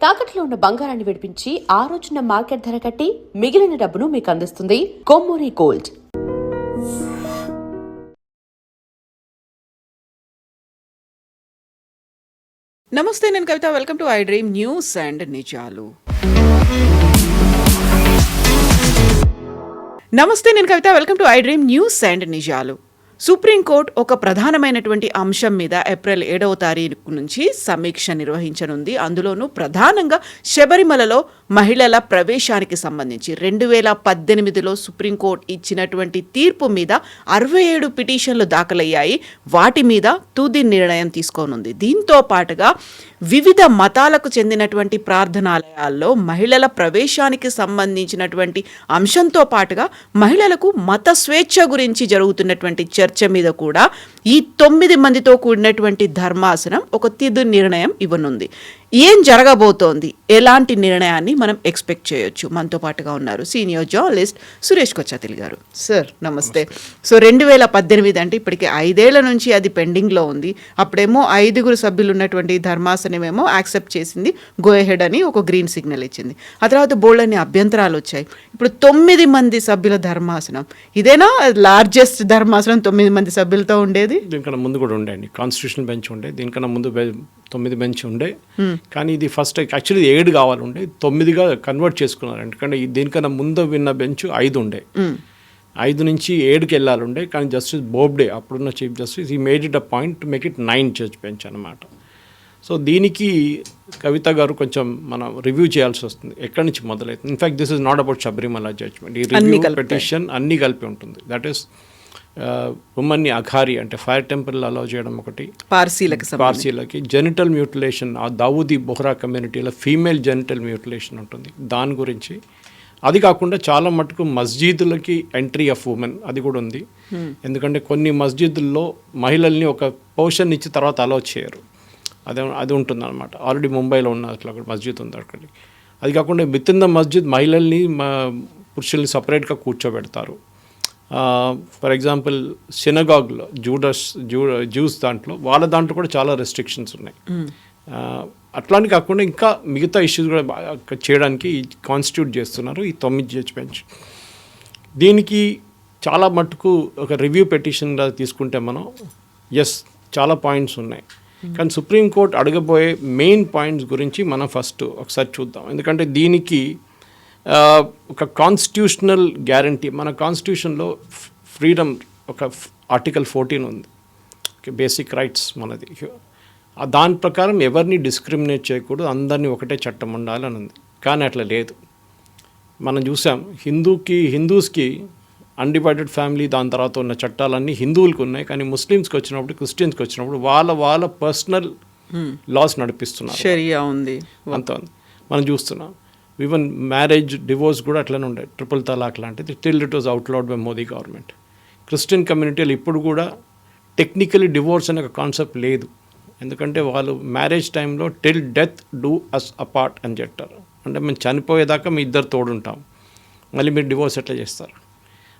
తాకట్లో ఉన్న బంగారాన్ని విడిపించి ఆ రోజున మార్కెట్ ధర కట్టి మిగిలిన డబ్బును మీకు అందిస్తుంది కొమ్మూరి గోల్డ్. నమస్తే, నేను Kavitha. Welcome to I dream news and నిజాలు. నమస్తే, నేను Kavitha. Welcome to I dream news and నిజాలు. సుప్రీంకోర్టు ఒక ప్రధానమైనటువంటి అంశం మీద ఏప్రిల్ 7వ తారీఖు నుంచి సమీక్ష నిర్వహించనుంది. అందులోనూ ప్రధానంగా శబరిమలలో మహిళల ప్రవేశానికి సంబంధించి 2018లో సుప్రీంకోర్టు ఇచ్చినటువంటి తీర్పు మీద 67 పిటిషన్లు దాఖలయ్యాయి. వాటి మీద తుది నిర్ణయం తీసుకోనుంది. దీంతో పాటుగా వివిధ మతాలకు చెందినటువంటి ప్రార్థనాలయాల్లో మహిళల ప్రవేశానికి సంబంధించినటువంటి అంశంతో పాటుగా మహిళలకు మత స్వేచ్ఛ గురించి జరుగుతున్నటువంటి చర్చ మీద కూడా ఈ 9 మందితో కూడినటువంటి ధర్మాసనం ఒక తుది నిర్ణయం ఇవ్వనుంది. ఏం జరగబోతోంది, ఎలాంటి నిర్ణయాన్ని మనం ఎక్స్పెక్ట్ చేయొచ్చు? మనతో పాటుగా ఉన్నారు సీనియర్ జర్నలిస్ట్ సురేష్ కొచ్చాతిల్ గారు. సార్ నమస్తే. సో 2018 అంటే ఇప్పటికి 5 ఏళ్ల నుంచి అది పెండింగ్లో ఉంది. అప్పుడేమో 5 సభ్యులు ఉన్నటువంటి ధర్మాసనం ఏమో యాక్సెప్ట్ చేసింది, గో అహెడ్ అని ఒక గ్రీన్ సిగ్నల్ ఇచ్చింది. ఆ తర్వాత బోల్డన్ని అభ్యంతరాలు వచ్చాయి. ఇప్పుడు 9 మంది సభ్యుల ధర్మాసనం, ఇదేనా లార్జెస్ట్ ధర్మాసనం 9 మంది సభ్యులతో ఉండేది? దీనికన్నా ముందు కూడా ఉండే అండి, కాన్స్టిట్యూషన్ బెంచ్ ఉండే. దీనికన్నా ముందు 9 బెంచ్ ఉండే, కానీ ఇది ఫస్ట్ యాక్చువల్లీ 7 కావాలి ఉండే, 9గా కన్వర్ట్ చేసుకున్నారు. ఎందుకంటే దీనికన్నా ముందు విన్న బెంచ్ 5 ఉండే, 5 నుంచి 7కి వెళ్ళాలి ఉండే. కానీ జస్టిస్ బోబ్డే, అప్పుడున్న చీఫ్ జస్టిస్, ఈ made it a point to make it 9 judge bench అనమాట. సో దీనికి కవిత గారు కొంచెం మనం రివ్యూ చేయాల్సి వస్తుంది, ఎక్కడి నుంచి మొదలవుతుంది. In fact this is not about Sabarimala judgement. ఈ రివ్యూ పిటిషన్ అన్నీ కలిపి ఉంటుంది. దట్ ఈస్ ఉమ్మన్ని అఘారి అంటే ఫైర్ టెంపుల్ అలౌ చేయడం ఒకటి, పార్సీలకి జెనిటల్ మ్యూటిలేషన్, ఆ దావూదీ బొహ్రా కమ్యూనిటీలో ఫీమేల్ జెనిటల్ మ్యూటిలేషన్ ఉంటుంది, దాని గురించి. అది కాకుండా చాలా మటుకు మస్జిదులకి ఎంట్రీ ఆఫ్ ఉమెన్ అది కూడా ఉంది. ఎందుకంటే కొన్ని మస్జిదుల్లో మహిళల్ని ఒక పోర్షన్ ఇచ్చి తర్వాత అలౌ చేయరు, అది ఉంటుంది అనమాట. ఆల్రెడీ ముంబైలో ఉన్న అట్లా మస్జిద్ ఉంది అక్కడికి. అది కాకుండా విత్ ఇన్ ద మస్జిద్ మహిళల్ని పురుషుల్ని సపరేట్గా కూర్చోబెడతారు. ఫర్ ఎగ్జాంపుల్ సినగాగ్లో జ్యూస్ దాంట్లో వాళ్ళ కూడా చాలా రెస్ట్రిక్షన్స్ ఉన్నాయి. అట్లాంటి కాకుండా ఇంకా మిగతా ఇష్యూస్ కూడా చేయడానికి కాన్స్టిట్యూట్ చేస్తున్నారు ఈ 9 జడ్జ్ బెంచ్. దీనికి చాలా మటుకు ఒక రివ్యూ పెటిషన్గా తీసుకుంటే మనం చాలా పాయింట్స్ ఉన్నాయి. కానీ సుప్రీంకోర్టు అడగబోయే మెయిన్ పాయింట్స్ గురించి మనం ఫస్ట్ ఒకసారి చూద్దాం. ఎందుకంటే దీనికి ఒక కాన్స్టిట్యూషనల్ గ్యారంటీ, మన కాన్స్టిట్యూషన్లో ఫ్రీడమ్ ఒక ఆర్టికల్ 14 ఉంది, బేసిక్ రైట్స్ మనది. దాని ప్రకారం ఎవరిని డిస్క్రిమినేట్ చేయకూడదు, అందరినీ ఒకటే చట్టం ఉండాలని ఉంది. కానీ అట్లా లేదు. మనం చూసాం హిందూస్కి అన్డివైడెడ్ ఫ్యామిలీ, దాని తర్వాత ఉన్న చట్టాలన్నీ హిందువులకు ఉన్నాయి. కానీ ముస్లిమ్స్కి వచ్చినప్పుడు, క్రిస్టియన్స్కి వచ్చినప్పుడు వాళ్ళ పర్సనల్ లాస్ నడిపిస్తున్నారు, షరియా ఉంది, అంత ఉంది మనం చూస్తున్నాం. ఈవెన్ మ్యారేజ్, డివోర్స్ కూడా అట్లనే ఉండే, ట్రిపుల్ తలాక్ లాంటిది. Till it was outlawed by Modi government. Christian కమ్యూనిటీలు ఇప్పుడు కూడా టెక్నికలీ డివోర్స్ అనే ఒక కాన్సెప్ట్ లేదు. ఎందుకంటే వాళ్ళు మ్యారేజ్ టైంలో till death do us apart అని చెప్తారు. అంటే మేము చనిపోయేదాకా మీ ఇద్దరు తోడుంటాం, మళ్ళీ మీరు డివోర్స్ ఎట్లా చేస్తారు?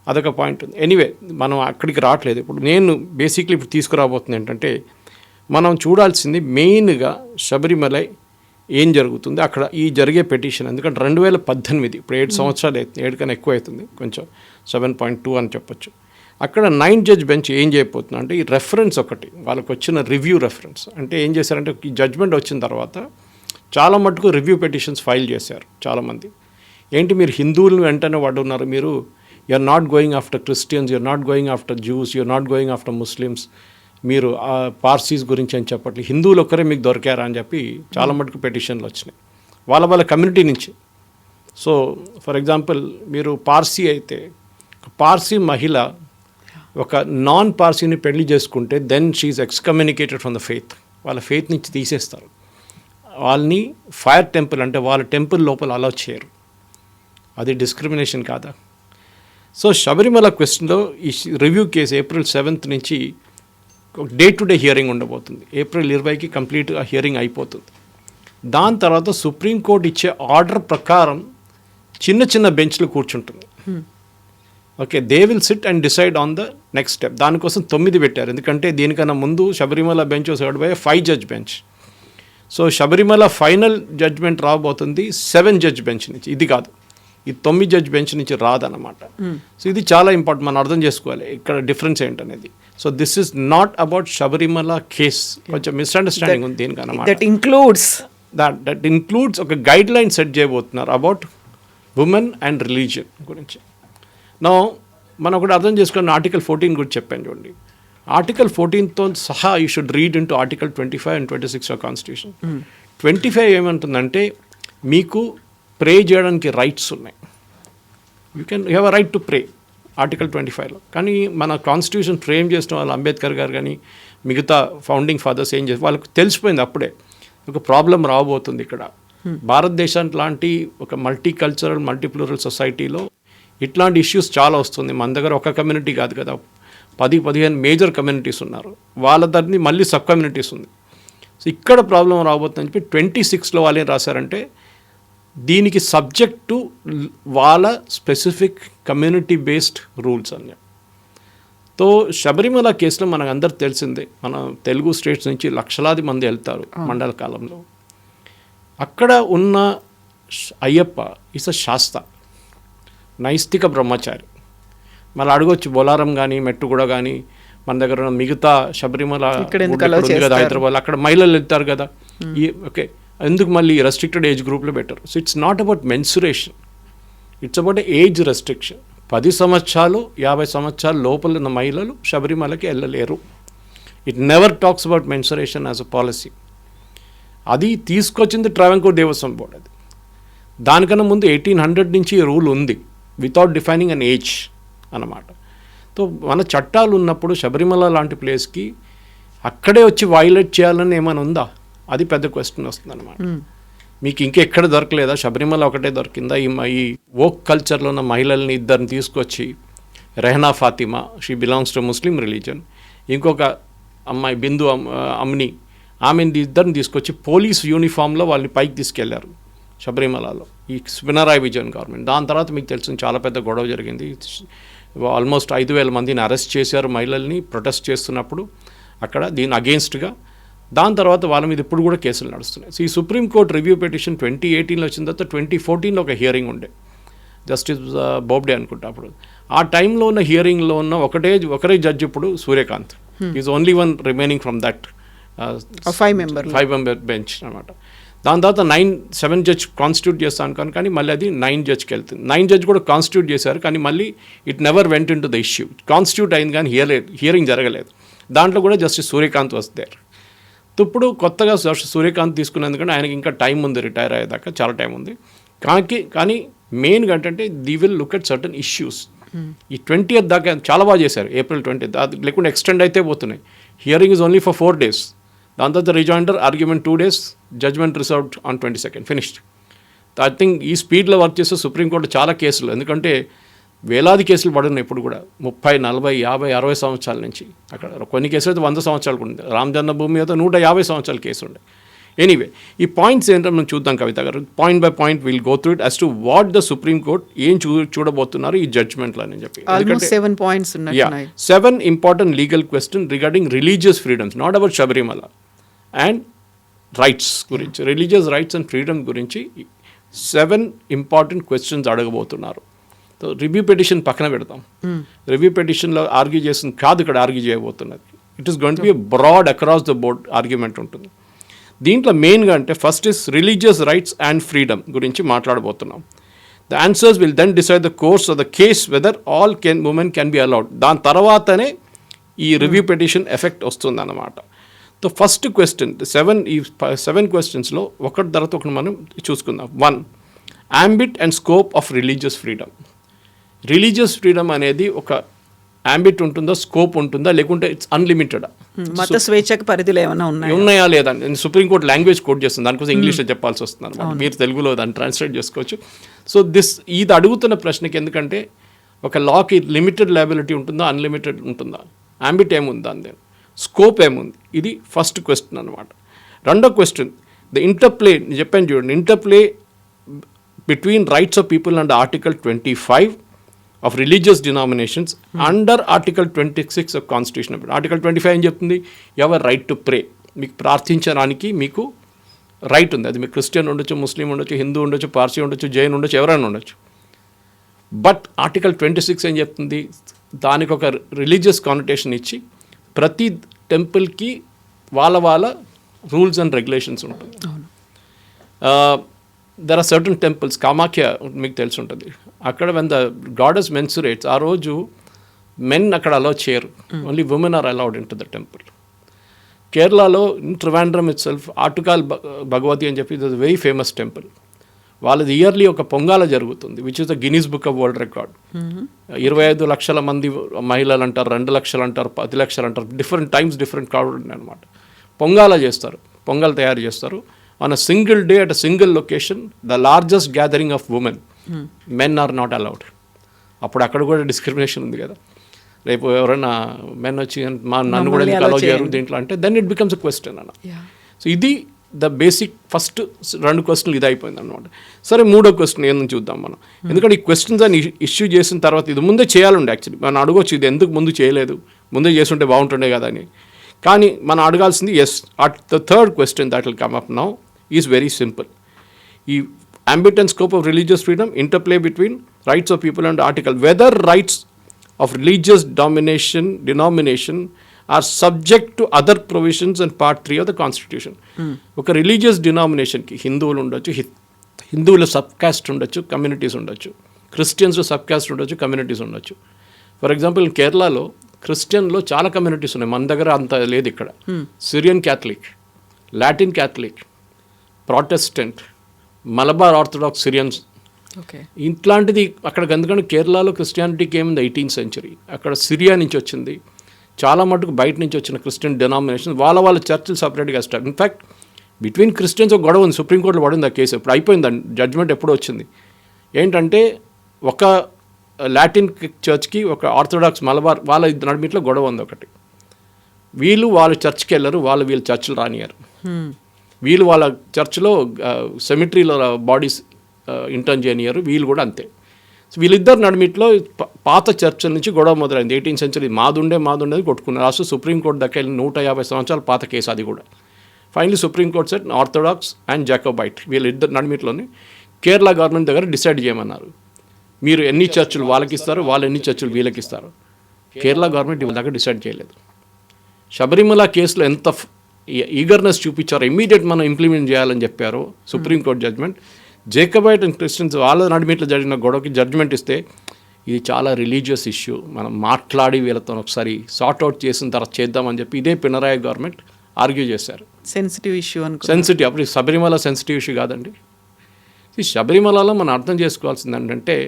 అదొక పాయింట్ ఉంది. ఎనీవే మనం అక్కడికి రావట్లేదు. ఇప్పుడు నేను బేసిక్లీ ఇప్పుడు తీసుకురాబోతుంది ఏంటంటే, మనం చూడాల్సింది మెయిన్గా శబరిమలై ఏం జరుగుతుంది అక్కడ, ఈ జరిగే పెటిషన్. ఎందుకంటే 2018, ఇప్పుడు 7 సంవత్సరాలు అవుతుంది, 7 కన్నా ఎక్కువ అవుతుంది, కొంచెం 7.2 అని చెప్పొచ్చు. అక్కడ 9 జడ్జ్ బెంచ్ ఏం చేయబోతుంది అంటే, ఈ రెఫరెన్స్ ఒకటి, వాళ్ళకి వచ్చిన రివ్యూ రెఫరెన్స్. అంటే ఏం చేశారంటే, ఈ జడ్జ్మెంట్ వచ్చిన తర్వాత చాలా మటుకు రివ్యూ పెటిషన్స్ ఫైల్ చేశారు చాలామంది. ఏంటి మీరు హిందువులను వెంటనే వాడున్నారు, మీరు you're not going after Christians, you're not going after Jews, you're not going after Muslims, మీరు పార్సీస్ గురించి అని చెప్పట్లేదు, హిందువులు ఒక్కరే మీకు దొరికారా అని చెప్పి చాలా మటుకు పెటిషన్లు వచ్చినాయి వాళ్ళ కమ్యూనిటీ నుంచి. సో ఫర్ ఎగ్జాంపుల్ మీరు పార్సీ అయితే, పార్సీ మహిళ ఒక నాన్ పార్సీని పెళ్లి చేసుకుంటే then she is excommunicated from the faith, వాళ్ళ ఫెయిత్ నుంచి తీసేస్తారు. వాళ్ళని ఫైర్ టెంపుల్ అంటే వాళ్ళ టెంపుల్ లోపల అలౌ చేయరు. అది డిస్క్రిమినేషన్ కాదా? సో శబరిమల క్వశ్చన్లో ఈ రివ్యూ కేసు April 7th నుంచి డే టు డే హియరింగ్ ఉండబోతుంది. April 20కి కంప్లీట్గా హియరింగ్ అయిపోతుంది. దాని తర్వాత సుప్రీంకోర్టు ఇచ్చే ఆర్డర్ ప్రకారం చిన్న బెంచ్లు కూర్చుంటుంది. Okay, they will sit and decide on the next step. దానికోసం 9 పెట్టారు. ఎందుకంటే దీనికన్నా ముందు Sabarimala bench was heard by 5 judge bench. So Sabarimala final judgement రాబోతుంది 7 జడ్జ్ బెంచ్ నుంచి, ఇది కాదు, ఈ 9 జడ్జ్ బెంచ్ నుంచి రాదన్నమాట. సో ఇది చాలా ఇంపార్టెంట్, మనం అర్థం చేసుకోవాలి ఇక్కడ డిఫరెన్స్ ఏంటనేది. So this is not about Sabarimala case, కొంచెం మిస్అండర్స్టాండింగ్ ఉంది దీనికి అన్నమాట. దట్ ఇంక్లూడ్స్ ఒక గైడ్ లైన్ సెట్ చేయబోతున్నారు అబౌట్ ఉమెన్ అండ్ రిలీజియన్ గురించి. నా మనం ఒకటి అర్థం చేసుకున్న ఆర్టికల్ 14 గురించి చెప్పాను చూడండి. ఆర్టికల్ 14తో సహా you should read into article 25 and 26 of constitution. 25 ఏమంటుందంటే మీకు ప్రే చేయడానికి రైట్స్ ఉన్నాయి, you have a right to pray, article 25లో. కానీ మన కాన్స్టిట్యూషన్ ఫ్రేమ్ చేసిన వాళ్ళు అంబేద్కర్ గారు కానీ మిగతా ఫౌండింగ్ ఫాదర్స్ ఏం చేస్తారు, వాళ్ళకి తెలిసిపోయింది అప్పుడే ఒక ప్రాబ్లం రాబోతుంది ఇక్కడ. భారతదేశం లాంటి ఒక మల్టీ కల్చరల్ మల్టీప్లూరల్ సొసైటీలో ఇట్లాంటి ఇష్యూస్ చాలా వస్తుంది. మన దగ్గర ఒక కమ్యూనిటీ కాదు కదా, 10-15 మేజర్ కమ్యూనిటీస్ ఉన్నారు, వాళ్ళ దగ్గర మళ్ళీ సబ్ కమ్యూనిటీస్ ఉంది. సో ఇక్కడ ప్రాబ్లం రాబోతుందని చెప్పి 26లో వాళ్ళు ఏం రాశారంటే దీనికి సబ్జెక్టు వాళ్ళ స్పెసిఫిక్ కమ్యూనిటీ బేస్డ్ రూల్స్ అని. తో శబరిమల కేసులో మనకు అందరు తెలిసిందే, మన తెలుగు స్టేట్స్ నుంచి లక్షలాది మంది వెళ్తారు మండల కాలంలో. అక్కడ ఉన్న అయ్యప్ప ఇస్ అ శాస్త, నైష్టిక బ్రహ్మచారి. మళ్ళీ అడగొచ్చు బొలారం కానీ మెట్టుగూడ కానీ మన దగ్గర ఉన్న మిగతా శబరిమల కదా హైదరాబాద్, అక్కడ మహిళలు వెళ్తారు కదా, ఓకే, ఎందుకు మళ్ళీ రెస్ట్రిక్టెడ్ ఏజ్ గ్రూప్లో పెట్టారు? So it's not about menstruation, it's about age restriction. 10 సంవత్సరాలు 50 సంవత్సరాల లోపల ఉన్న మహిళలు శబరిమలకి వెళ్ళలేరు. It never talks about menstruation as a policy. అది తీసుకొచ్చింది ట్రావెంకోర్ దేవస్వం బోర్డ్. అది దానికన్నా ముందు 1800 నుంచి రూల్ ఉంది వితౌట్ డిఫైనింగ్ అన్ ఏజ్ అన్నమాట. సో మన చట్టాలు ఉన్నప్పుడు శబరిమల లాంటి ప్లేస్కి అక్కడే వచ్చి వైలేట్ చేయాలని ఏమైనా ఉందా? అది పెద్ద క్వశ్చన్ వస్తుంది అనమాట. మీకు ఇంకెక్కడ దొరకలేదా? శబరిమల ఒకటే దొరికిందా? ఈ వోక్ కల్చర్లో ఉన్న మహిళల్ని ఇద్దరిని తీసుకొచ్చి, Rehana Fatima, she belongs to Muslim religion, ఇంకొక అమ్మాయి బిందు అమ్ని, ఆమెను ఇద్దరిని తీసుకొచ్చి పోలీస్ యూనిఫామ్లో వాళ్ళని పైకి తీసుకెళ్లారు శబరిమలలో, ఈ పినరాయి విజయన్ గవర్నమెంట్. దాని తర్వాత మీకు తెలిసిన చాలా పెద్ద గొడవ జరిగింది. ఆల్మోస్ట్ 5,000 మందిని అరెస్ట్ చేశారు మహిళల్ని ప్రొటెస్ట్ చేస్తున్నప్పుడు అక్కడ, దీని అగెయిన్స్ట్గా. దాని తర్వాత వాళ్ళ మీద ఇప్పుడు కూడా కేసులు నడుస్తున్నాయి. సో ఈ సుప్రీంకోర్టు రివ్యూ పిటిషన్ 2018లో వచ్చిన తర్వాత 2014లో ఒక హియరింగ్ ఉండే, జస్టిస్ బోబ్డే అనుకుంటా అప్పుడు. ఆ టైంలో ఉన్న హియరింగ్లో ఉన్న ఒకరే జడ్జి ఇప్పుడు Suryakant, is only one remaining from that 5 member bench అనమాట. దాని తర్వాత 7 జడ్జ్ కాన్స్టిట్యూట్ చేస్తాను కానీ మళ్ళీ అది 9 జడ్జ్కి వెళ్తుంది. 9 జడ్జ్ కూడా కాన్స్టిట్యూట్ చేశారు కానీ మళ్ళీ it never went in to the issue. Constitute అయింది కానీ హియరింగ్ జరగలేదు. దాంట్లో కూడా జస్టిస్ సూర్యకాంత్ వస్తారు. ఇప్పుడు కొత్తగా సూర్యకాంత్ తీసుకున్నందుకంటే ఆయనకి ఇంకా టైం ఉంది, రిటైర్ అయ్యేదాకా చాలా టైం ఉంది. కానీ మెయిన్గా ఏంటంటే the will look at certain issues. ఈ 20th దాకా చాలా బాగా చేశారు, April 20th. అది లేకుండా ఎక్స్టెండ్ అయితే పోతున్నాయి. Hearing is only for 4 days. దాని తర్వాత rejoinder, argument 2 days, judgement reserved on 22nd, finished. I think ఈ స్పీడ్లో వర్క్ చేస్తే సుప్రీంకోర్టు చాలా కేసులు, ఎందుకంటే వేలాది కేసులు పడున్నాయి ఇప్పుడు కూడా, 30, 40, 50, 60 సంవత్సరాల నుంచి. అక్కడ కొన్ని కేసులు అయితే 100 సంవత్సరాలు ఉంది. రామ్ జన్మభూమి అయితే 150 సంవత్సరాల కేసు ఉండే. ఎనీవే, ఈ పాయింట్స్ ఏంటో మనం చూద్దాం కవిత గారు. Point by point will go through it as to what the supreme court ఏం చూడబోతున్నారు ఈ జడ్జ్మెంట్లో అని చెప్పి. 7 important legal question regarding religious freedoms, not about Sabarimala, and rights గురించి, రిలీజియస్ రైట్స్ అండ్ ఫ్రీడమ్ గురించి 7 ఇంపార్టెంట్ క్వశ్చన్స్ అడగబోతున్నారు. సో రివ్యూ పిటిషన్ పక్కన పెడతాం. రివ్యూ పిటిషన్లో ఆర్గ్యూ చేస్తుంది కాదు ఇక్కడ ఆర్గ్యూ చేయబోతున్నది. It is going to be broad across the board argument ఉంటుంది. దీంట్లో మెయిన్గా అంటే first is religious rights and freedom గురించి మాట్లాడబోతున్నాం. The answers will then decide the course of the case whether all women can be allowed. దాని తర్వాతనే ఈ review petition effect వస్తుంది అన్నమాట. సో ఫస్ట్ క్వశ్చన్, 7 క్వశ్చన్స్లో ఒకటి తర్వాత ఒకటి మనం చూసుకుందాం. 1, ambit and scope of religious freedom. Religious freedom అనేది ఒక ambit ఉంటుందా, స్కోప్ ఉంటుందా, లేకుంటే ఇట్స్ అన్లిమిటెడా? మత స్వేచ్ఛకు పరిధిలో ఏమైనా ఉన్నాయా లేదా? సుప్రీంకోర్టు లాంగ్వేజ్ కోడ్ చేస్తుంది, దానికోసం ఇంగ్లీష్లో చెప్పాల్సి వస్తుంది అనమాట. మీరు తెలుగులో దాన్ని ట్రాన్స్లేట్ చేసుకోవచ్చు. సో ఇది అడుగుతున్న ప్రశ్నకి, ఎందుకంటే ఒక లాకి లిమిటెడ్ లయబిలిటీ ఉంటుందా, అన్లిమిటెడ్ ఉంటుందా, ambit ఏముందా, అంతే స్కోప్ ఏముంది, ఇది ఫస్ట్ క్వశ్చన్ అనమాట. రెండో క్వశ్చన్, ద ఇంటర్ప్లే, నేను చెప్పాను చూడండి, interplay between rights of people and article 25 of religious denominations under article 26 of constitution. Article 25 ఏం చెప్తుంది? You have a right to ప్రే, మీకు ప్రార్థించడానికి మీకు రైట్ ఉంది. అది మీకు క్రిస్టియన్ ఉండొచ్చు, ముస్లిం ఉండొచ్చు, హిందూ ఉండొచ్చు, పార్సీ ఉండొచ్చు, జైన్ ఉండొచ్చు, ఎవరైనా ఉండొచ్చు. బట్ ఆర్టికల్ 26 ఏం చెప్తుంది, దానికి ఒక రిలీజియస్ కానిటేషన్ ఇచ్చి ప్రతి టెంపుల్కి వాళ్ళ రూల్స్ అండ్ రెగ్యులేషన్స్ ఉంటుంది. There are certain temples, Kamakhya మీకు తెలిసి ఉంటుంది, అక్కడ వెన్ ద గాడెస్ మెన్సురేట్స్, ఆ రోజు మెన్ అక్కడ అలౌ చేయరు, only women are allowed into the temple. కేరళలో ట్రివాండ్రమ్ ఇట్ సెల్ఫ్ ఆటుకాల్ భగవతి అని చెప్పి it is very famous temple. వాళ్ళది ఇయర్లీ ఒక పొంగాల జరుగుతుంది, which is the Guinness book of world record. 25 లక్షల మంది మహిళలు అంటారు, 2 లక్షలు అంటారు, 10 లక్షలు అంటారు, డిఫరెంట్ టైమ్స్ డిఫరెంట్ క్రౌడ్ అనమాట. పొంగాల చేస్తారు, పొంగల్ తయారు చేస్తారు on a single day at a single location, the largest gathering of women. Men are not allowed. అప్పుడు అక్కడ కూడా డిస్క్రిమినేషన్ ఉంది కదా, రేపు ఎవరైనా మెన్ వచ్చి నన్ను కూడా ఎందుకు అలౌ చేయరు దీంట్లో అంటే then it becomes a question అన్న. సో ఇది ద బేసిక్ ఫస్ట్ 2 క్వశ్చన్లు ఇది అయిపోయింది అనమాట. సరే, 3వ క్వశ్చన్ ఏందని చూద్దాం మనం. ఎందుకంటే ఈ క్వశ్చన్స్ అని ఇష్యూ చేసిన తర్వాత ఇది ముందే చేయాలండి. యాక్చువల్లీ మనం అడగొచ్చు, ఇది ఎందుకు ముందు చేయలేదు, ముందే చేస్తుంటే బాగుంటుండే కదా అని. కానీ మనం అడగాల్సింది the third question that will come up now is very simple. ఈ ambit and scope of religious freedom, interplay between rights of people and article, whether rights of religious denomination are subject to other provisions in part 3 of the constitution. ఒక religious డినామినేషన్కి హిందువులు ఉండొచ్చు, హిందువుల sub caste ఉండొచ్చు, communities ఉండొచ్చు, Christians sub caste ఉండొచ్చు, communities ఉండొచ్చు. For example కేరళలో క్రిస్టియన్లో చాలా కమ్యూనిటీస్ ఉన్నాయి, మన దగ్గర అంత లేదు ఇక్కడ. Syrian Catholic, Latin Catholic, Protestant, Malabar orthodox Syrians, ఇట్లాంటిది అక్కడ. ఎందుకంటే కేరళలో క్రిస్టియానిటీకి ఏముంది 18th century, అక్కడ సిరియా నుంచి వచ్చింది, చాలా మటుకు బయట నుంచి వచ్చిన క్రిస్టియన్ డినామినేషన్ వాళ్ళ చర్చిలు సపరేట్గా స్టార్ట్. ఇన్ఫ్యాక్ట్ బిట్వీన్ క్రిస్టియన్స్ ఒక గొడవ ఉంది, సుప్రీంకోర్టులో పడింది ఆ కేసు. ఇప్పుడు అయిపోయింది, జడ్జ్మెంట్ ఎప్పుడో వచ్చింది. ఏంటంటే ఒక లాటిన్ చర్చ్కి ఒక ఆర్థడాక్స్ మలబార్ వాళ్ళ నడిమిట్లో గొడవ ఉంది ఒకటి. వీళ్ళు వాళ్ళ చర్చ్కి వెళ్ళరు, వీళ్ళ చర్చిలు రానియారు. వీళ్ళు వాళ్ళ చర్చ్లో సెమిట్రీలో బాడీస్ ఇంటర్న్ చేయనియారు, వీళ్ళు కూడా అంతే. సో వీళ్ళిద్దరు నడిమిట్లో పాత చర్చల నుంచి గొడవ మొదలైంది. 18th century మాదుండేది కొట్టుకున్నారు. లాస్ట్ సుప్రీంకోర్టు దగ్గర 150 సంవత్సరాల పాత కేసు అది కూడా. Finally supreme court set orthodox and Jacobite వీళ్ళిద్దరు నడిమిట్లోని కేరళ గవర్నమెంట్ దగ్గర డిసైడ్ చేయమన్నారు, మీరు ఎన్ని చర్చిలు వాళ్ళకి ఇస్తారు, వాళ్ళు ఎన్ని చర్చిలు వీళ్ళకి ఇస్తారు. కేరళ గవర్నమెంట్ వీళ్ళ దగ్గర డిసైడ్ చేయలేదు. శబరిమల కేసులో ఎంత ఈగర్నెస్ చూపించారు, ఇమ్మీడియట్ మనం ఇంప్లిమెంట్ చేయాలని చెప్పారు సుప్రీంకోర్టు జడ్జ్మెంట్. జేకబైట్ అండ్ క్రిస్టియన్స్ వాళ్ళ నడిమిట్లో జరిగిన గొడవకి జడ్జ్మెంట్ ఇస్తే ఇది చాలా రిలీజియస్ ఇష్యూ, మనం మాట్లాడి వీళ్ళతో ఒకసారి సార్ట్అవుట్ చేసిన తర్వాత చేద్దామని చెప్పి ఇదే పినరాయి గవర్నమెంట్ ఆర్గ్యూ చేశారు. సెన్సిటివ్ ఇష్యూ సెన్సిటివ్, అప్పుడు శబరిమల సెన్సిటివ్ ఇష్యూ కాదండి. ఈ శబరిమలలో మనం అర్థం చేసుకోవాల్సింది ఏంటంటే,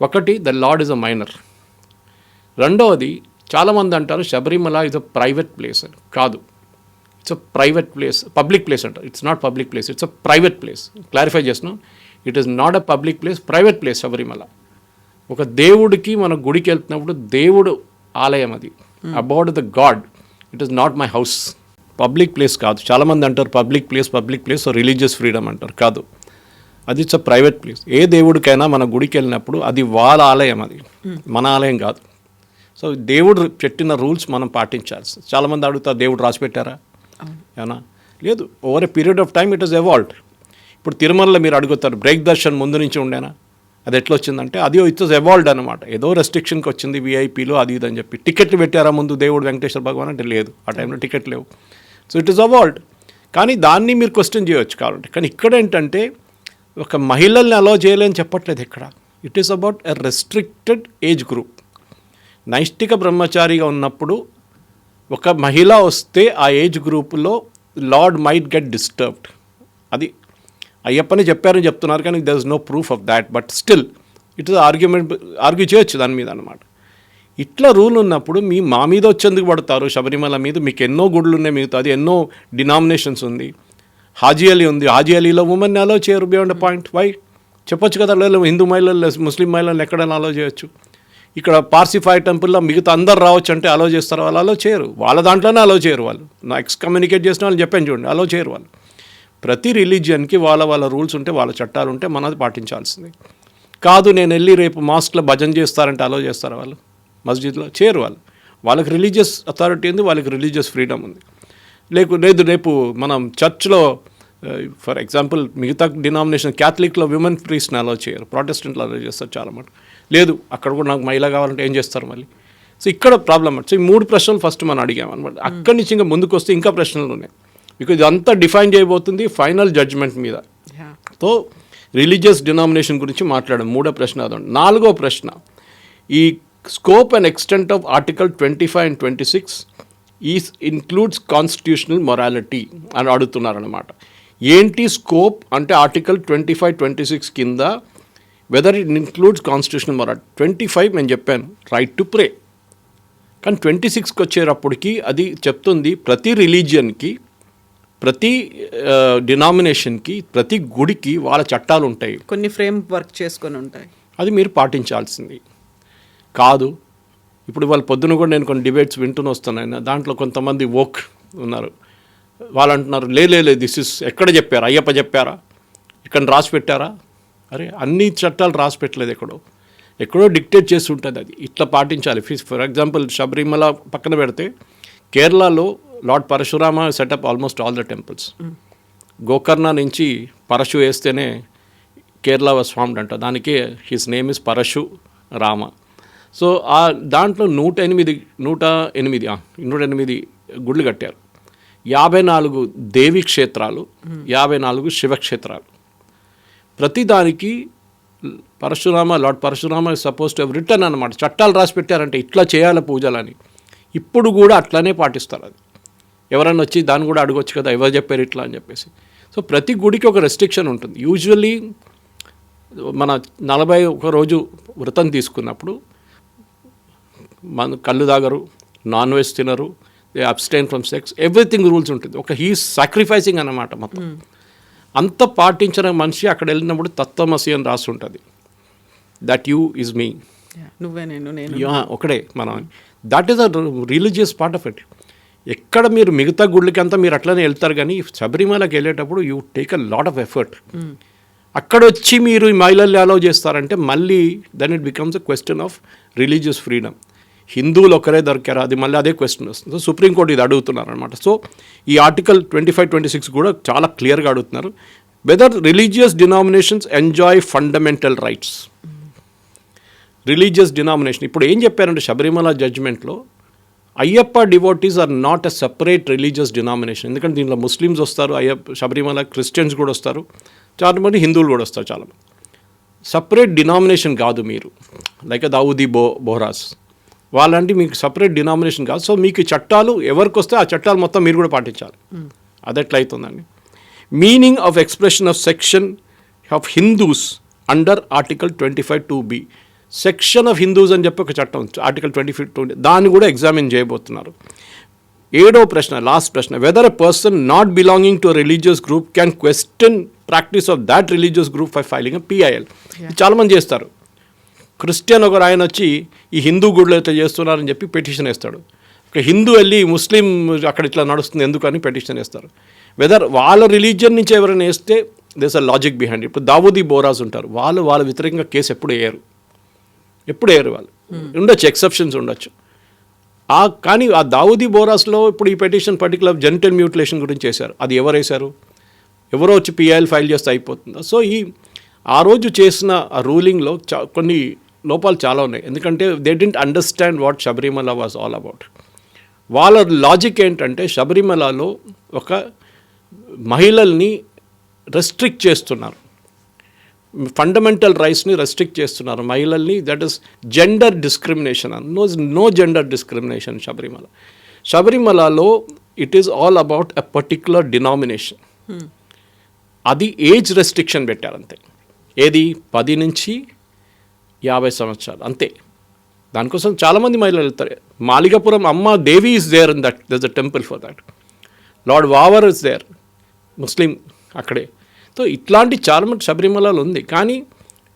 ఒకటి the lord is a minor. రెండవది చాలామంది అంటారు Sabarimala is a private place అని. కాదు, it's a private place, public place అంటారు. It's not public place, it's a private place. Clarify చేస్తున్నాం, it is not a public place, private place Sabarimala. ఒక దేవుడికి మనం గుడికి వెళ్తున్నప్పుడు దేవుడు ఆలయం అది, about the god. It is not my house, public place కాదు. చాలామంది అంటారు public place so religious freedom అంటారు. కాదు, అది ఇట్స్ అ ప్రైవేట్ ప్లేస్. ఏ దేవుడికైనా మన గుడికి వెళ్ళినప్పుడు అది వాళ్ళ ఆలయం, అది మన ఆలయం కాదు. సో దేవుడు పెట్టిన రూల్స్ మనం పాటించాల్సి. చాలామంది అడుగుతారు దేవుడు రాసి పెట్టారా ఏమన్నా? లేదు, over a period of time it is evolved. ఇప్పుడు తిరుమలలో మీరు అడుగుతారు బ్రేక్ దర్శన్ ముందు నుంచి ఉండేనా, అది ఎట్లా వచ్చిందంటే అది ఇట్ వాజ్ ఎవాల్వ్డ్ అనమాట. ఏదో రెస్ట్రిక్షన్కి వచ్చింది, విఐపీలు అది ఇది అని చెప్పి. టికెట్లు పెట్టారా ముందు దేవుడు వెంకటేశ్వర భగవాన్ అంటే లేదు, ఆ టైంలో టికెట్ లేవు. So it is evolved. కానీ దాన్ని మీరు క్వశ్చన్ చేయవచ్చు కాబట్టి. కానీ ఇక్కడ ఏంటంటే ఒక మహిళల్ని అలో చేయలేని చెప్పట్లేదు ఇక్కడ. It is about a restricted age group. నైష్టిక బ్రహ్మచారిగా ఉన్నప్పుడు ఒక మహిళ వస్తే ఆ ఏజ్ గ్రూపులో లార్డ్ మైట్ గెట్ డిస్టర్బ్డ్. అది అయ్యప్పని చెప్పారని చెప్తున్నారు, కానీ there is no proof of that. But still it is argue చేయొచ్చు దాని మీద అనమాట. ఇట్లా రూల్ ఉన్నప్పుడు మా మీద వచ్చేందుకు పడతారు శబరిమల మీద. మీకు ఎన్నో గుడులు ఉన్నాయి, మిగతా అది ఎన్నో డినామినేషన్స్ ఉంది. హాజీ అలీ ఉంది, హాజీ అలీలో ఉమెన్ అలో చేయరు బియాండ్ అ పాయింట్. వై చెప్పొచ్చు కదా, హిందూ మహిళలు ముస్లిం మహిళలను ఎక్కడైనా అలో చేయొచ్చు. ఇక్కడ పార్సిఫై టెంపుల్లో మిగతా అందరు రావచ్చు అంటే అలో చేస్తారు, వాళ్ళు అలో చేయరు. వాళ్ళ దాంట్లోనే అలో చేయరు. వాళ్ళు నా ఎక్స్కమ్యూనికేట్ చేసిన వాళ్ళు చెప్పాను చూడండి, అలో చేయరు వాళ్ళు. ప్రతి రిలీజియన్కి వాళ్ళ రూల్స్ ఉంటే, వాళ్ళ చట్టాలు ఉంటే మనది పాటించాల్సింది. కాదు నేను వెళ్ళి రేపు మాస్క్లో భజన చేస్తారంటే అలో చేస్తారు వాళ్ళు, మస్జిద్లో చేయరు వాళ్ళు. వాళ్ళకి రిలీజియస్ అథారిటీ ఉంది, వాళ్ళకి రిలీజియస్ ఫ్రీడమ్ ఉంది. లేదు రేపు మనం చర్చ్లో ఫర్ ఎగ్జాంపుల్ మిగతా డినామినేషన్ క్యాథలిక్లో విమెన్ ప్రీస్ట్ని అలో చేయరు, ప్రొటెస్టెంట్లో అలో చేస్తారు చాలా మటు. లేదు అక్కడ కూడా నాకు మహిళ కావాలంటే ఏం చేస్తారు మళ్ళీ? సో ఇక్కడ ప్రాబ్లం సో ఈ 3 ప్రశ్నలు ఫస్ట్ మనం అడిగాం అనమాట. అక్కడి నుంచి ఇంకా ముందుకు వస్తే ఇంకా ప్రశ్నలు ఉన్నాయి, బికాజ్ ఇదంతా డిఫైన్ చేయబోతుంది ఫైనల్ జడ్జ్మెంట్ మీద. సో రిలీజియస్ డినామినేషన్ గురించి మాట్లాడడం 3వ ప్రశ్న. అదండి 4వ ప్రశ్న, ఈ scope and extent of article 25 and 26 is includes constitutional morality అని అడుగుతున్నారనమాట. ఏంటి స్కోప్ అంటే ఆర్టికల్ 25, 26 కింద whether it includes constitutional morality. 25 నేను చెప్పాను రైట్ టు ప్రే, కానీ 26కి వచ్చేటప్పటికి అది చెప్తుంది ప్రతి రిలీజియన్కి, ప్రతి డినామినేషన్కి, ప్రతి గుడికి వాళ్ళ చట్టాలు ఉంటాయి, కొన్ని ఫ్రేమ్ వర్క్ చేసుకొని ఉంటాయి, అది మీరు పాటించాల్సింది కాదు. ఇప్పుడు వాళ్ళ పొద్దున కూడా నేను కొన్ని డిబేట్స్ వింటూనే వస్తున్నాను, దాంట్లో కొంతమంది వోక్ ఉన్నారు, వాళ్ళు అంటున్నారు లేదు దిస్ ఇస్ ఎక్కడ చెప్పారా, అయ్యప్ప చెప్పారా, ఇక్కడ రాసి పెట్టారా? అరే అన్ని చట్టాలు రాసి పెట్టలేదు, ఎక్కడో డిక్టేట్ చేసి ఉంటుంది, అది ఇట్లా పాటించాలి. ఫర్ ఎగ్జాంపుల్ శబరిమల పక్కన పెడితే కేరళలో lord Parashurama set up almost all the temples. Gokarna నుంచి పరశు వేస్తేనే కేరళ వాజ్ ఫార్మ్డ్ అంట, దానికి his name is Parashu Rama. So ఆ దాంట్లో 108 గుళ్ళు కట్టారు, 54 దేవీ క్షేత్రాలు, 54 శివక్షేత్రాలు. ప్రతిదానికి lord Parashurama suppose to have return అనమాట, చట్టాలు రాసి పెట్టారంటే ఇట్లా చేయాలి పూజలని. ఇప్పుడు కూడా అట్లానే పాటిస్తారు. అది ఎవరన్నా వచ్చి దాన్ని కూడా అడగొచ్చు కదా, ఎవరు చెప్పారు ఇట్లా అని చెప్పేసి. సో ప్రతి గుడికి ఒక రెస్ట్రిక్షన్ ఉంటుంది. యూజువల్లీ మన 41 రోజు వ్రతం తీసుకున్నప్పుడు మన కళ్ళు తాగరు, నాన్ వెజ్ తినరు, they abstain from sex, everything rules ఉంటుంది. హీఈస్ సాక్రిఫైసింగ్ అన్నమాట మొత్తం. అంత పాటించిన మనిషి అక్కడ వెళ్ళినప్పుడు తత్వమసి అని రాసి ఉంటుంది, దట్ యూ ఈజ్ మీ, నువ్వే నేను ఒకడే మనం. That is a religious part of it. ఎక్కడ మీరు మిగతా గుళ్ళకి అంతా మీరు అట్లనే వెళ్తారు, కానీ శబరిమలకి వెళ్ళేటప్పుడు you take a lot of effort. అక్కడ వచ్చి మీరు ఈ మహిళల్ని అలౌ చేస్తారంటే మళ్ళీ then it becomes a question of religious freedom. హిందువులు ఒకరే దొరికారా, అది మళ్ళీ అదే క్వశ్చన్ వస్తుంది. సో సుప్రీంకోర్టు ఇది అడుగుతున్నారు అనమాట. సో ఈ ఆర్టికల్ 25, 26 కూడా చాలా క్లియర్గా అడుగుతున్నారు, whether religious denominations enjoy fundamental rights. Religious denomination ఇప్పుడు ఏం చెప్పారంటే శబరిమల జడ్జ్మెంట్లో Ayyappa devotees are not a separate religious denomination. ఎందుకంటే దీంట్లో ముస్లిమ్స్ వస్తారు, శబరిమల క్రిస్టియన్స్ కూడా వస్తారు, చాలామంది హిందువులు కూడా వస్తారు, చాలామంది. సపరేట్ డినామినేషన్ కాదు మీరు, లైక్ దావుదీ బోహరాస్ వాళ్ళంటే మీకు సపరేట్ డినామినేషన్ కాదు. సో మీకు చట్టాలు ఎవరికి వస్తే ఆ చట్టాలు మొత్తం మీరు కూడా పాటించాలి. అది ఎట్లా అవుతుందండి? Meaning of expression of section of Hindus under article 25(2)B. Section of Hindus అని చెప్పి ఒక చట్టం ఆర్టికల్ 25(2) దాన్ని కూడా ఎగ్జామిన్ చేయబోతున్నారు. 7వ ప్రశ్న, లాస్ట్ ప్రశ్న, whether a person not belonging to religious group can question practice of that religious group for filing PIL. చాలామంది చేస్తారు. క్రిస్టియన్ ఒకరు ఆయన వచ్చి ఈ హిందూ గుడిలో ఇట్లా చేస్తున్నారని చెప్పి పెటిషన్ వేస్తాడు. ఒక హిందూ వెళ్ళి ముస్లిం అక్కడ ఇట్లా నడుస్తుంది ఎందుకని పెటిషన్ వేస్తారు. వెదర్ వాళ్ళ రిలీజియన్ నుంచి ఎవరైనా వేస్తే దేస్ అ లాజిక్ బిహైండ్. ఇప్పుడు దావూదీ బోరాస్ ఉంటారు, వాళ్ళ వ్యతిరేకంగా కేసు ఎప్పుడు వేయరు వాళ్ళు. ఉండొచ్చు, ఎక్సెప్షన్స్ ఉండొచ్చు. కానీ ఆ దావూదీ బోరాస్లో ఇప్పుడు ఈ పెటిషన్ పర్టికులర్ జెనిటల్ మ్యూటిలేషన్ గురించి చేశారు. అది ఎవరు వేశారు? ఎవరో వచ్చి PIL ఫైల్ చేస్తే అయిపోతుందా? సో ఆ రోజు చేసిన ఆ రూలింగ్లో కొన్ని లోపాలు చాలా ఉన్నాయి. ఎందుకంటే they didn't understand what Sabarimala was all about. వాళ్ళ లాజిక్ ఏంటంటే శబరిమలలో ఒక మహిళల్ని రెస్ట్రిక్ట్ చేస్తున్నారు, ఫండమెంటల్ రైట్స్ని రెస్ట్రిక్ట్ చేస్తున్నారు మహిళల్ని. That is gender discrimination. No gender discrimination శబరిమలలో it is all about a particular denomination. అది ఏజ్ రెస్ట్రిక్షన్ పెట్టారంతే. ఏది 10 నుంచి 50 సంవత్సరాలు అంతే. దానికోసం చాలామంది మహిళలు వెళ్తారు. మాలికాపురం అమ్మ దేవి is there in that, there is a temple for that. Lord Vavar is there, Muslim అక్కడే. సో ఇట్లాంటి చాలామంది శబరిమలలో ఉంది. కానీ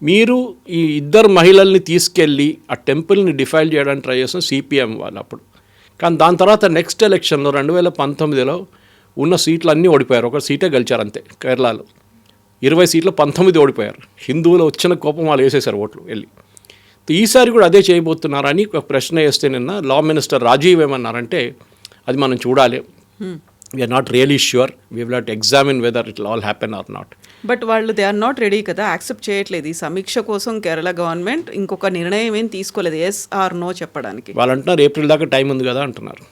మీరు ఈ 2 మహిళల్ని తీసుకెళ్ళి ఆ టెంపుల్ని డిఫైల్ చేయడానికి ట్రై చేసిన CPM వాళ్ళు అప్పుడు. కానీ దాని తర్వాత నెక్స్ట్ ఎలక్షన్లో 2019లో ఉన్న సీట్లు అన్నీ ఓడిపోయారు. ఒక సీటే గెలిచారు అంతే. కేరళలో 20 సీట్లు 19 ఓడిపోయారు. హిందువులు వచ్చిన కోపం వాళ్ళు వేసేశారు ఓట్లు వెళ్ళి. ఈసారి కూడా అదే చేయబోతున్నారని ఒక ప్రశ్న వేస్తే నిన్న లా మినిస్టర్ రాజీవ్ ఏమన్నారంటే అది మనం చూడాలి, we are not really sure, we will have to examine whether it will all happen or not. But వాళ్ళు దే ఆర్ నాట్ రెడీ కదా, యాక్సెప్ట్ చేయట్లేదు ఈ సమీక్ష కోసం. కేరళ గవర్నమెంట్ ఇంకొక నిర్ణయం ఏం తీసుకోలేదు ఎస్ ఆర్ నో చెప్పడానికి. వాళ్ళు అంటున్నారు ఏప్రిల్ దాకా టైం ఉంది కదా అంటున్నారు.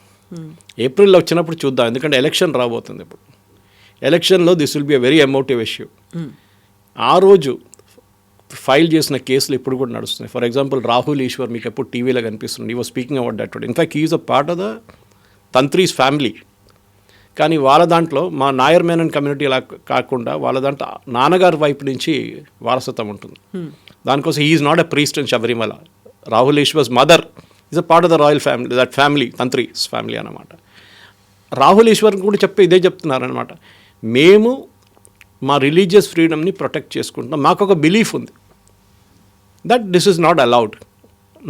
ఏప్రిల్లో వచ్చినప్పుడు చూద్దాం, ఎందుకంటే ఎలక్షన్ రాబోతుంది ఇప్పుడు. ఎలక్షన్లో this will be a very emotive issue. ఆ రోజు ఫైల్ చేసిన కేసులు ఇప్పుడు కూడా నడుస్తున్నాయి. ఫర్ ఎగ్జాంపుల్ రాహుల్ ఈశ్వర్ మీకు ఎప్పుడు టీవీలో కనిపిస్తుంది, ఈ was speaking about that. In fact he is a part of the Tantris family. కానీ వాళ్ళ దాంట్లో మా నాయర్ మేనన్ కమ్యూనిటీ అలా కాకుండా వాళ్ళ దాంట్లో నాన్నగారి వైపు నుంచి వారసత్వం ఉంటుంది. దానికోసం he is not a priest in Sabarimala. Rahul Easwar's mother is a part of the royal family, that family Tantris family అన్నమాట. రాహుల్ ఈశ్వర్ కూడా ఇదే చెప్తున్నారనమాట, మేము మా రిలీజియస్ ఫ్రీడమ్ని ప్రొటెక్ట్ చేసుకుంటున్నాం, మాకు ఒక బిలీఫ్ ఉంది that this is not allowed.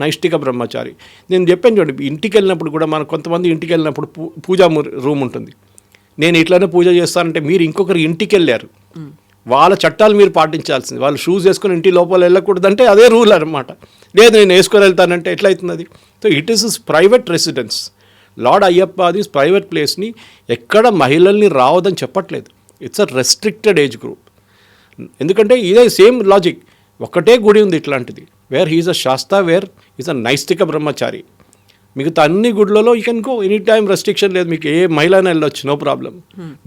నైష్టిక బ్రహ్మచారి నేను చెప్పాను చూడండి, ఇంటికి వెళ్ళినప్పుడు కూడా మనం కొంతమంది ఇంటికి వెళ్ళినప్పుడు పూజా రూమ్ ఉంటుంది. నేను ఇట్లానే పూజ చేస్తానంటే మీరు ఇంకొకరు ఇంటికి వెళ్ళారు, వాళ్ళ చట్టాలు మీరు పాటించాల్సింది. వాళ్ళు షూస్ వేసుకొని ఇంటి లోపల వెళ్ళకూడదంటే అదే రూల్ అనమాట. లేదు నేను వేసుకొని వెళ్తానంటే ఎట్లయితుంది అది? So it is private residence. Lord Ayyappa అది ప్రైవేట్ ప్లేస్ని ఎక్కడ మహిళల్ని రావద్దని చెప్పట్లేదు. It's a restricted age group. ఎందుకంటే ఇదే సేమ్ లాజిక్, ఒక్కటే గుడి ఉంది ఇట్లాంటిది, where he is a Sastha, where is a నైష్టిక బ్రహ్మచారి. మిగతా అన్ని గుడ్లలో you can go any time, restriction లేదు, మీకు ఏ మహిళనే వెళ్ళొచ్చు, no problem,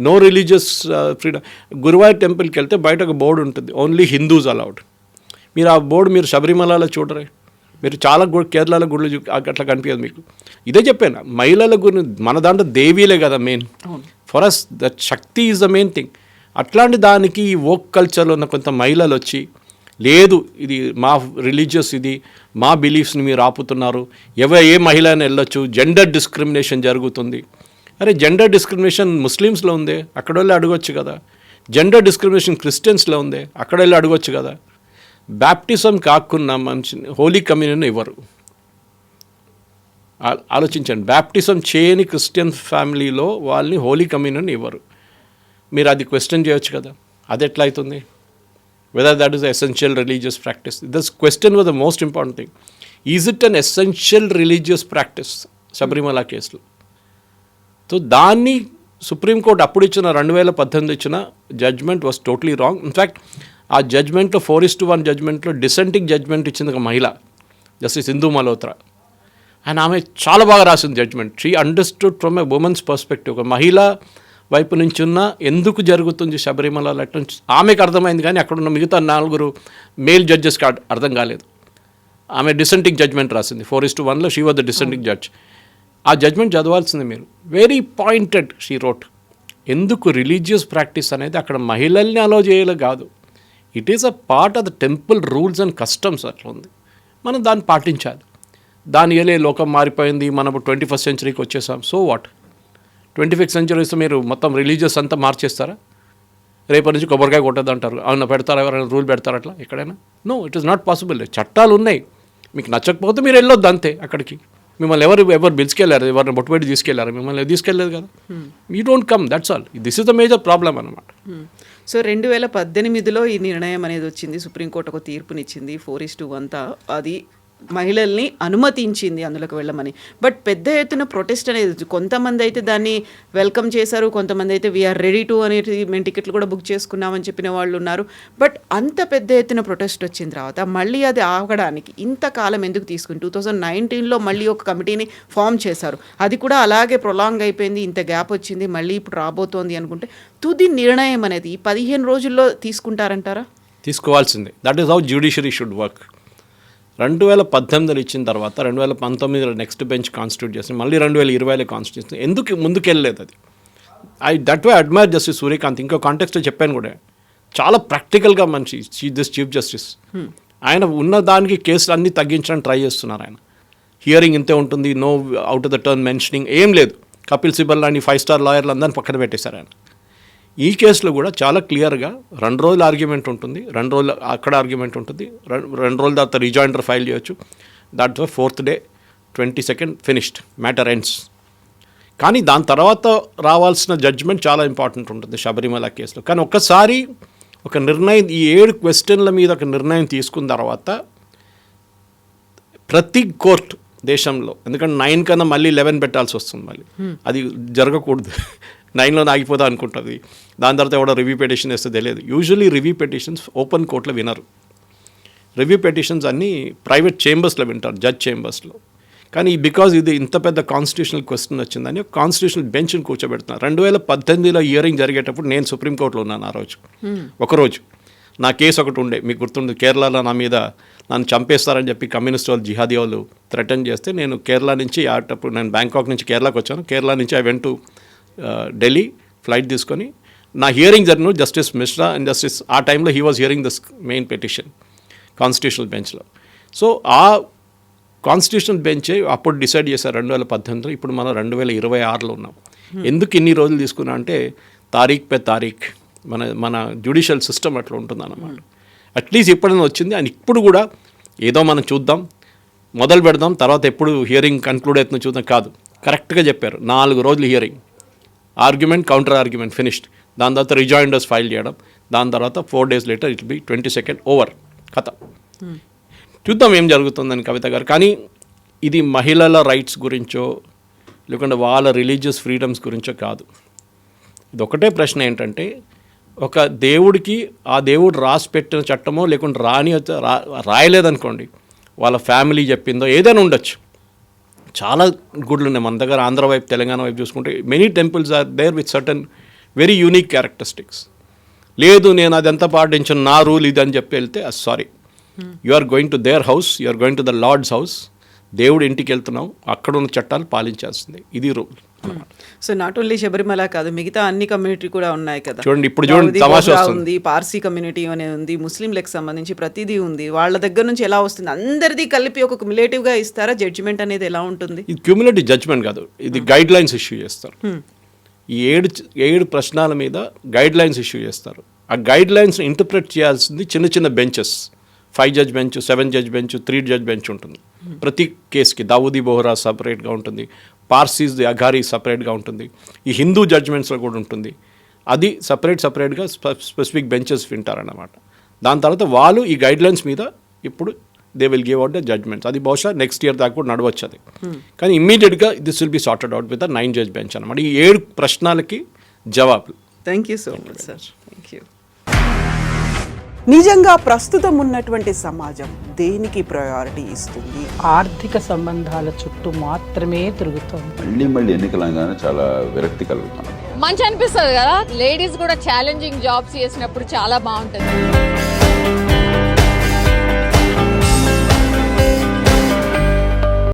no religious freedom. Guruvayur టెంపుల్కి వెళ్తే బయట ఒక బోర్డు ఉంటుంది, ఓన్లీ హిందూస్ అలౌడ్. మీరు ఆ బోర్డు మీరు శబరిమలలో చూడరే, మీరు చాలా కేరళలో గుళ్ళు అట్లా కనిపించదు మీకు. ఇదే చెప్పాను, మహిళల గురి మన దాంట్లో దేవీలే కదా main. For us that Shakti is the main thing. అట్లాంటి దానికి ఈ వోక్ కల్చర్లో ఉన్న కొంత మహిళలు వచ్చి లేదు ఇది మా రిలీజియస్, ఇది మా బిలీఫ్స్ని మీరు ఆపుతున్నారు, ఏ మహిళ అయినా వెళ్ళొచ్చు, జెండర్ డిస్క్రిమినేషన్ జరుగుతుంది. అరే జెండర్ డిస్క్రిమినేషన్ ముస్లిమ్స్లో ఉందే, అక్కడ వెళ్ళి అడగొచ్చు కదా. జెండర్ డిస్క్రిమినేషన్ క్రిస్టియన్స్లో ఉందే, అక్కడ వెళ్ళి అడగొచ్చు కదా. బ్యాప్టిజం కాకుండా మంచి హోలీ కమ్యూనియన్ ఇవ్వరు. ఆలోచించండి, బ్యాప్టిజం చేయని క్రిస్టియన్ ఫ్యామిలీలో వాళ్ళని హోలీ కమ్యూనియన్ ఇవ్వరు. మీరు అది క్వశ్చన్ చేయొచ్చు కదా, అది ఎట్లా అవుతుంది? whether that is an essential religious practice. This question was the most important thing. Is it an essential religious practice? Sabarimala కేసులో. సో దాన్ని సుప్రీంకోర్టు అప్పుడు ఇచ్చిన 2018 ఇచ్చిన judgement was totally wrong. In fact ఆ జడ్జ్మెంట్లో 4:1 జడ్జ్మెంట్లో డిసెంటింగ్ జడ్జ్మెంట్ ఇచ్చింది ఒక మహిళ, జస్టిస్ ఇందు మల్హోత్రా. అండ్ ఆమె చాలా బాగా రాసింది judgement. She understood from a women's perspective. ఒక మహిళ వైపు నుంచి ఉన్న ఎందుకు జరుగుతుంది శబరిమల అట్లా ఆమెకు అర్థమైంది, కానీ అక్కడ ఉన్న మిగతా 4 మేల్ జడ్జెస్కి అర్థం కాలేదు. ఆమె డిసెంటింగ్ జడ్జ్మెంట్ రాసింది 4:1లో. She was the dissenting judge. ఆ జడ్జ్మెంట్ చదవాల్సింది మీరు. Very pointed she wrote. ఎందుకు రిలీజియస్ ప్రాక్టీస్ అనేది అక్కడ మహిళల్ని అలో చేయాలి కాదు, it is a part of the temple rules and customs. అట్లా ఉంది, మనం దాన్ని పాటించాలి. దాని ఏలే లోకం మారిపోయింది, మనం 21st centuryకి వచ్చేసాం. So what? 25th century మీరు మొత్తం రిలీజియస్ అంతా మార్చేస్తారా? రేపటి నుంచి కొబ్బరికాయ కొట్టద్దు అంటారు, అవునా? పెడతారా? ఎవరైనా రూల్ పెడతారు అట్లా ఎక్కడైనా? No, it is not possible. చట్టాలు ఉన్నాయి, మీకు నచ్చకపోతే మీరు వెళ్ళొద్దు అంతే. అక్కడికి మిమ్మల్ని ఎవరు పిలుచుకెళ్ళారు? ఎవరిని బొట్టుపెట్టి తీసుకెళ్లారు? మిమ్మల్ని తీసుకెళ్ళలేదు కదా. You don't come, that's all. This is the major problem అన్నమాట. సో 2018లో ఈ నిర్ణయం అనేది వచ్చింది, సుప్రీంకోర్టు ఒక తీర్పునిచ్చింది 4:1 అది మహిళల్ని అనుమతించింది అందులోకి వెళ్ళమని. బట్ పెద్ద ఎత్తున ప్రొటెస్ట్ అనేది, కొంతమంది అయితే దాన్ని వెల్కమ్ చేశారు, కొంతమంది అయితే వీఆర్ రెడీ టు అనేది మేము టికెట్లు కూడా బుక్ చేసుకున్నామని చెప్పిన వాళ్ళు ఉన్నారు. బట్ అంత పెద్ద ఎత్తున ప్రొటెస్ట్ వచ్చిన తర్వాత మళ్ళీ అది ఆగడానికి ఇంతకాలం ఎందుకు తీసుకుని 2019లో మళ్ళీ ఒక కమిటీని ఫామ్ చేశారు, అది కూడా అలాగే ప్రొలాంగ్ అయిపోయింది, ఇంత గ్యాప్ వచ్చింది, మళ్ళీ ఇప్పుడు రాబోతోంది అనుకుంటే తుది నిర్ణయం అనేది 15 రోజుల్లో తీసుకుంటారంటారా? తీసుకోవాల్సిందే. That is how judiciary should work. 2018 ఇచ్చిన తర్వాత 2019 నెక్స్ట్ బెంచ్ కాన్స్టిట్యూట్ చేసింది, మళ్ళీ 2020లో కాన్స్టిట్యూషన్. ఎందుకు ముందుకెళ్ళలేదు అది? That way admire justice Surya Kant. ఇంకో కాంటెక్స్ట్లో చెప్పాను కూడా, చాలా ప్రాక్టికల్గా మనిషి చీఫ్ జస్టిస్. ఆయన ఉన్న దానికి కేసులు అన్నీ తగ్గించడానికి ట్రై చేస్తున్నారు. ఆయన హియరింగ్ ఇంతే ఉంటుంది, no out of the turn mentioning ఏం లేదు. కపిల్ సిబల్ లాంటి 5-star లాయర్లు అందరినీ పక్కన పెట్టేశారు ఆయన. ఈ కేసులో కూడా చాలా క్లియర్గా 2 రోజులు ఆర్గ్యుమెంట్ ఉంటుంది, 2 రోజులు అక్కడ ఆర్గ్యుమెంట్ ఉంటుంది, 2 రోజుల తర్వాత రిజాయిండర్ ఫైల్ చేయొచ్చు. దాంట్లో 4th day 22nd finished, matter ends. కానీ దాని తర్వాత రావాల్సిన జడ్జ్మెంట్ చాలా ఇంపార్టెంట్ ఉంటుంది శబరిమల కేసులో. కానీ ఒక్కసారి ఒక నిర్ణయం, ఈ 7 క్వశ్చన్ల మీద ఒక నిర్ణయం తీసుకున్న తర్వాత ప్రతి కోర్టు దేశంలో, ఎందుకంటే 9 కన్నా మళ్ళీ 11 పెట్టాల్సి వస్తుంది, మళ్ళీ అది జరగకూడదు. 9లో ఆగిపోతా అనుకుంటుంది. దాని తర్వాత ఎవడో రివ్యూ పిటిషన్ వేస్తే తెలియదు. యూజువల్లీ రివ్యూ పిటిషన్స్ ఓపెన్ కోర్టులో వినరు. రివ్యూ పిటిషన్స్ అన్నీ ప్రైవేట్ చేంబర్స్లో వింటారు, జడ్జ్ చేంబర్స్లో. కానీ బికాజ్ ఇది ఇంత పెద్ద కాన్స్టిట్యూషనల్ క్వశ్చన్ వచ్చిందని కాన్స్టిట్యూషనల్ బెంచ్ని కూర్చోబెడుతున్నారు. 2018లో హియరింగ్ జరిగేటప్పుడు నేను సుప్రీంకోర్టులో ఉన్నాను. ఆ రోజు ఒకరోజు నా కేసు ఒకటి ఉండే, మీకు గుర్తుంది, కేరళలో నా మీద నన్ను చంపేస్తారని చెప్పి కమ్యూనిస్ట్ వాళ్ళు, జిహాదీ వాళ్ళు థ్రెటన్ చేస్తే నేను కేరళ నుంచి అప్పుడు నేను బ్యాంకాక్ నుంచి కేరళకు వచ్చాను. కేరళ నుంచి I went to Delhi flight తీసుకొని నా హియరింగ్ జరిగిన జస్టిస్ మిశ్రా అండ్ జస్టిస్ ఆ టైంలో he was hearing this main petition constitutional బెంచ్లో. సో ఆ కాన్స్టిట్యూషనల్ బెంచే అప్పుడు డిసైడ్ చేశారు 2018లో. ఇప్పుడు మనం 2026లో ఉన్నాం. ఎందుకు ఇన్ని రోజులు తీసుకున్నా అంటే తారీఖ్ పే తారీఖ్ మన జ్యుడిషియల్ సిస్టమ్ అట్లా ఉంటుంది అన్నమాట. అట్లీస్ట్ ఎప్పుడైనా వచ్చింది అని ఇప్పుడు కూడా ఏదో మనం చూద్దాం, మొదలు పెడదాం, తర్వాత ఎప్పుడు హియరింగ్ కన్క్లూడ్ అవుతుందో చూద్దాం కాదు. కరెక్ట్గా చెప్పారు, 4 రోజులు hearing, argument, counter argument finished. దాని తర్వాత రిజాయిండర్స్ ఫైల్ చేయడం, దాని తర్వాత 4 days later it be 22nd over కథ. చూద్దాం ఏం జరుగుతుందని కవిత గారు. కానీ ఇది మహిళల రైట్స్ గురించో లేకుంటే వాళ్ళ రిలీజియస్ ఫ్రీడమ్స్ గురించో కాదు. ఇది ఒకటే ప్రశ్న ఏంటంటే, ఒక దేవుడికి ఆ దేవుడు రాసి పెట్టిన చట్టమో లేకుంటే రాయలేదనుకోండి, వాళ్ళ ఫ్యామిలీ చెప్పిందో ఏదైనా ఉండొచ్చు. చాలా గుడులు ఉన్నాయి మన దగ్గర, ఆంధ్ర వైపు తెలంగాణ వైపు చూసుకుంటే many temples are there with certain very unique characteristics. లేదు నేను అదంతా పాటించను, నా రూల్ ఇది అని చెప్పి వెళ్తే sorry, you are going to their house, you are going to the lord's house. దేవుడు ఇంటికి వెళ్తున్నావు, అక్కడ ఉన్న చట్టాలు పాలించాల్సిందే, ఇది rule. So not only Sabarimala కాదు, మిగతా అన్ని కమ్యూనిటీ కూడా ఉన్నాయి కదా. చూడండి ఇప్పుడు చూడండి తమాషా ఉంది, పార్సీ కమ్యూనిటీ అనేది ఉంది, ముస్లింలకు సంబంధించి ప్రతిదీ ఉంది. వాళ్ళ దగ్గర నుంచి ఎలా వస్తుంది, అందరిది కలిపి ఒక క్యుములేటివ్గా ఇస్తారా? జడ్జిమెంట్ అనేది ఎలా ఉంటుంది? ఇది క్యూములేటివ్ జడ్జ్మెంట్ కాదు, ఇది గైడ్ లైన్స్ ఇష్యూ చేస్తారు. ఈ 7 ప్రశ్నల మీద గైడ్ లైన్స్ ఇష్యూ చేస్తారు. ఆ గైడ్ లైన్స్ ఇంటర్ప్రెట్ చేయాల్సింది చిన్న చిన్న benches, 5 judge bench, 7 judge bench, 3 judge bench ఉంటుంది ప్రతి కేసుకి. దావూదీ బోహ్రా సపరేట్గా ఉంటుంది, పార్సీస్ అఘారీ సపరేట్గా ఉంటుంది, ఈ హిందూ జడ్జ్మెంట్స్లో కూడా ఉంటుంది. అది సపరేట్గా స్పెసిఫిక్ బెంచెస్ వింటారన్నమాట. దాని తర్వాత వాళ్ళు ఈ గైడ్లైన్స్ మీద ఇప్పుడు they will give out the judgements. అది బహుశా నెక్స్ట్ ఇయర్ దాకా కూడా నడవచ్చు అది. కానీ ఇమ్మీడియట్గా this will be sorted out with 9 judge bench అనమాట. ఈ 7 ప్రశ్నలకి జవాబులు. Thank you so much sir. Thank you. నిజంగా ప్రస్తుతం ఉన్నటువంటి సమాజం దేనికి ప్రయారిటీ ఇస్తుంది? ఆర్థిక సంబంధాల చుట్టూ మాత్రమే తిరుగుతోంది. మళ్ళీ ఎన్నికలంగానే చాలా విరక్తి కలుగుతున్నాం. మంచి అనిపిస్తుంది కదా, లేడీస్ కూడా ఛాలెంజింగ్ జాబ్స్ చేసినప్పుడు చాలా బాగుంటుంది.